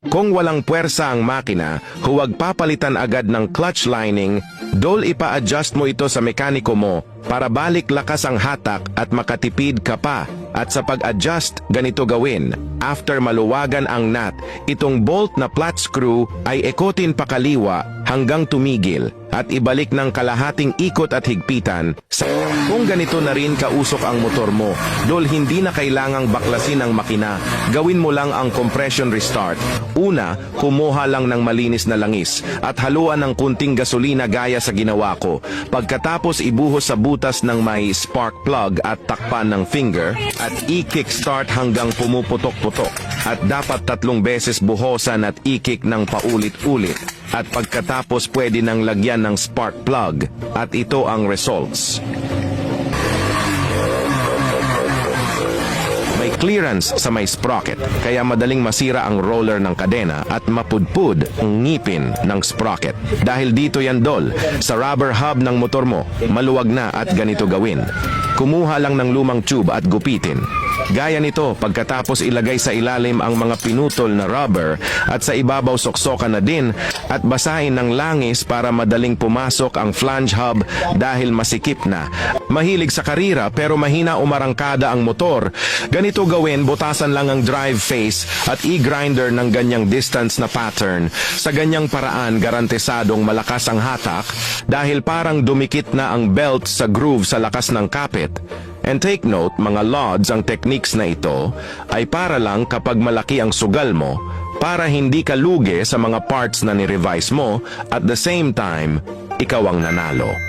Kung walang puwersa ang makina, huwag papalitan agad ng clutch lining, ipa-adjust mo ito sa mekaniko mo para balik lakas ang hatak at makatipid ka pa. At sa pag-adjust, ganito gawin. After maluwagan ang nut, itong bolt na flat screw ay ikotin pakaliwa hanggang tumigil at ibalik ng kalahating ikot at higpitan. Kung ganito na rin kausok ang motor mo, hindi na kailangang baklasin ang makina. Gawin mo lang ang compression restart. Una, kumuha lang ng malinis na langis at haluan ng kunting gasolina gaya sa ginawa ko. Pagkatapos ibuhos sa butas ng may spark plug at takpan ng finger at i-kickstart hanggang pumuputok-putok. At dapat 3 beses buhosan at i-kick ng paulit-ulit. At pagkatapos pwede nang lagyan ng spark plug. At ito ang results. May clearance sa may sprocket, kaya madaling masira ang roller ng kadena at mapudpud ang ngipin ng sprocket. Dahil dito yan sa rubber hub ng motor mo, maluwag na at ganito gawin. Kumuha lang ng lumang tube at gupitin. Gaya nito, pagkatapos ilagay sa ilalim ang mga pinutol na rubber at sa ibabaw soksokan na din at basahin ng langis para madaling pumasok ang flange hub dahil masikip na. Mahilig sa karira pero mahina umarangkada ang motor. Ganito gawin, butasan lang ang drive face at i-grinder ng ganyang distance na pattern. Sa ganyang paraan, garantisadong malakas ang hatak dahil parang dumikit na ang belt sa groove sa lakas ng kapit. And take note, mga lods, ang techniques na ito ay para lang kapag malaki ang sugal mo para hindi ka lugi sa mga parts na ni-revise mo at the same time, ikaw ang nanalo.